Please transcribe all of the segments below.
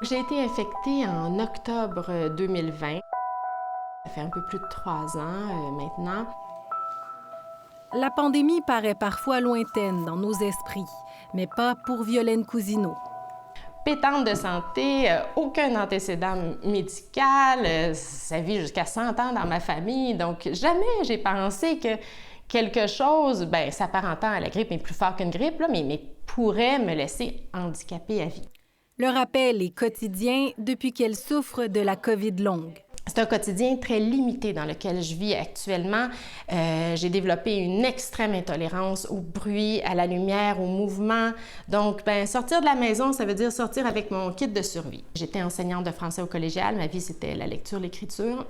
J'ai été infectée en octobre 2020. Ça fait un peu plus de 3 ans maintenant. La pandémie paraît parfois lointaine dans nos esprits, mais pas pour Violaine Cousineau. Pétante de santé, aucun antécédent médical, ça vit jusqu'à 100 ans dans ma famille, donc jamais j'ai pensé que quelque chose, s'apparentant à la grippe, mais plus fort qu'une grippe, là, mais pourrait me laisser handicapée à vie. Le rappel est quotidien depuis qu'elle souffre de la COVID longue. C'est un quotidien très limité dans lequel je vis actuellement. J'ai développé une extrême intolérance au bruit, à la lumière, au mouvement. Donc, sortir de la maison, ça veut dire sortir avec mon kit de survie. J'étais enseignante de français au collégial. Ma vie, c'était la lecture, l'écriture.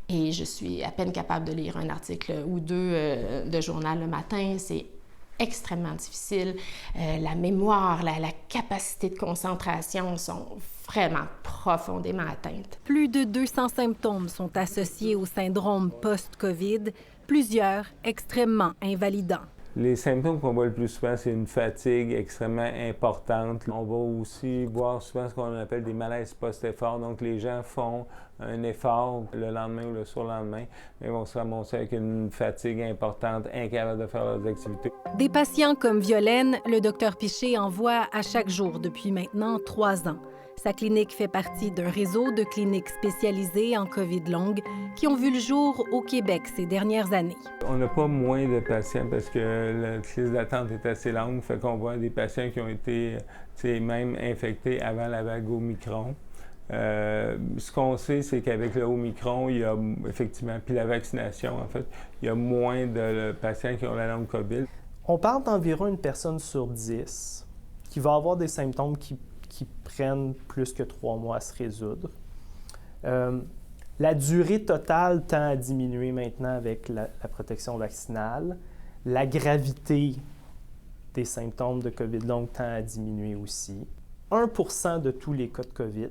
Et je suis à peine capable de lire un article ou deux de journal le matin. C'est extrêmement difficile. La mémoire, la capacité de concentration sont vraiment profondément atteintes. Plus de 200 symptômes sont associés au syndrome post-COVID, plusieurs extrêmement invalidants. Les symptômes qu'on voit le plus souvent, c'est une fatigue extrêmement importante. On va aussi voir souvent ce qu'on appelle des malaises post-effort. Donc, les gens font un effort le lendemain ou le surlendemain, mais vont se ramasser avec une fatigue importante, incapables de faire leurs activités. Des patients comme Violaine, le Dr Piché en voit à chaque jour depuis maintenant 3 ans. Sa clinique fait partie d'un réseau de cliniques spécialisées en COVID longue qui ont vu le jour au Québec ces dernières années. On n'a pas moins de patients parce que la liste d'attente est assez longue, fait qu'on voit des patients qui ont été même infectés avant la vague Omicron. Ce qu'on sait, c'est qu'avec le Omicron, il y a effectivement, puis la vaccination, en fait, il y a moins de patients qui ont la longue COVID. On parle d'environ une personne sur 10 qui va avoir des symptômes qui prennent plus que 3 mois à se résoudre. La durée totale tend à diminuer maintenant avec la protection vaccinale. La gravité des symptômes de COVID longue tend à diminuer aussi. 1% de tous les cas de COVID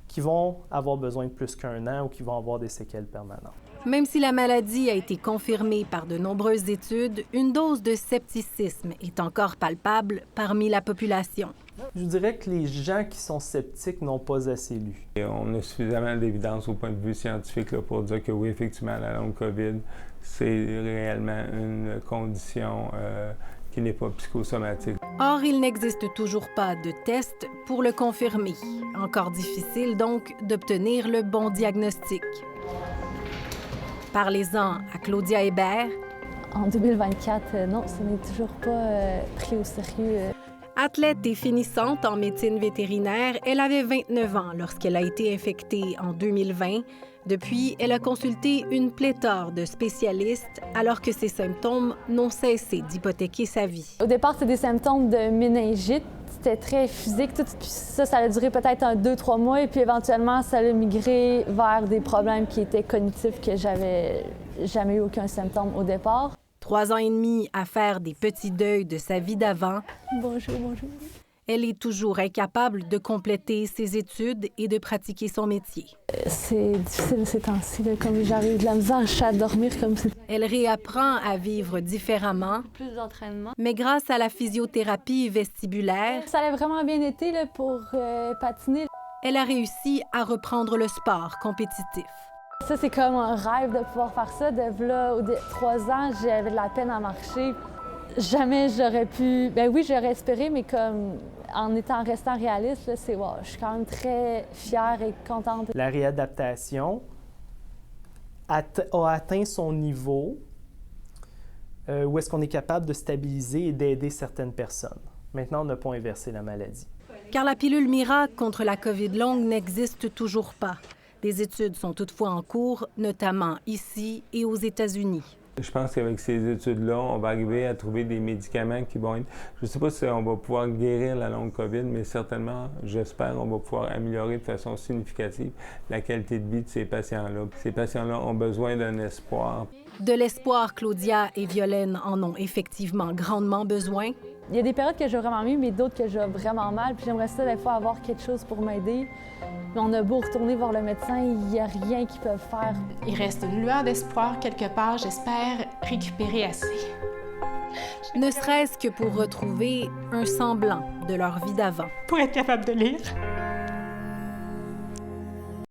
qui vont avoir besoin de plus qu'1 an ou qui vont avoir des séquelles permanentes. Même si la maladie a été confirmée par de nombreuses études, une dose de scepticisme est encore palpable parmi la population. Je dirais que les gens qui sont sceptiques n'ont pas assez lu. Et on a suffisamment d'évidence au point de vue scientifique là, pour dire que oui, effectivement, la longue COVID, c'est réellement une condition qui n'est pas psychosomatique. Or, il n'existe toujours pas de test pour le confirmer. Encore difficile donc d'obtenir le bon diagnostic. Parlez-en à Claudia Hébert. En 2024, non, ce n'est toujours pas pris au sérieux. Athlète et finissante en médecine vétérinaire, elle avait 29 ans lorsqu'elle a été infectée en 2020. Depuis, elle a consulté une pléthore de spécialistes alors que ses symptômes n'ont cessé d'hypothéquer sa vie. Au départ, c'était des symptômes de méningite. C'était très physique, tout. Puis ça a duré peut-être 2-3 mois. Et puis éventuellement, ça a migré vers des problèmes qui étaient cognitifs que j'avais jamais eu aucun symptôme au départ. 3 ans et demi à faire des petits deuils de sa vie d'avant. Bonjour, bonjour. Elle est toujours incapable de compléter ses études et de pratiquer son métier. C'est difficile ces temps-ci, comme j'arrive de la misère à dormir comme ça. Elle réapprend à vivre différemment. Plus d'entraînement. Mais grâce à la physiothérapie vestibulaire, ça a vraiment bien été là, pour patiner. Elle a réussi à reprendre le sport compétitif. Ça, c'est comme un rêve de pouvoir faire ça. De là, 3 ans, j'avais de la peine à marcher. Jamais j'aurais pu... Ben oui, j'aurais espéré, mais comme en restant réaliste, là, c'est wow, je suis quand même très fière et contente. La réadaptation a atteint son niveau où est-ce qu'on est capable de stabiliser et d'aider certaines personnes. Maintenant, on n'a pas inversé la maladie. Car la pilule miracle contre la COVID longue n'existe toujours pas. Des études sont toutefois en cours, notamment ici et aux États-Unis. Je pense qu'avec ces études-là, on va arriver à trouver des médicaments qui vont être... Je ne sais pas si on va pouvoir guérir la longue COVID, mais certainement, j'espère, on va pouvoir améliorer de façon significative la qualité de vie de ces patients-là. Ces patients-là ont besoin d'un espoir. De l'espoir, Claudia et Violaine en ont effectivement grandement besoin. Il y a des périodes que j'ai vraiment mieux, mais d'autres que j'ai vraiment mal. Puis j'aimerais ça, des fois, avoir quelque chose pour m'aider. Mais on a beau retourner voir le médecin, il n'y a rien qu'ils peuvent faire. Il reste une lueur d'espoir quelque part. J'espère récupérer assez. Ne serait-ce que pour retrouver un semblant de leur vie d'avant. Pour être capable de lire.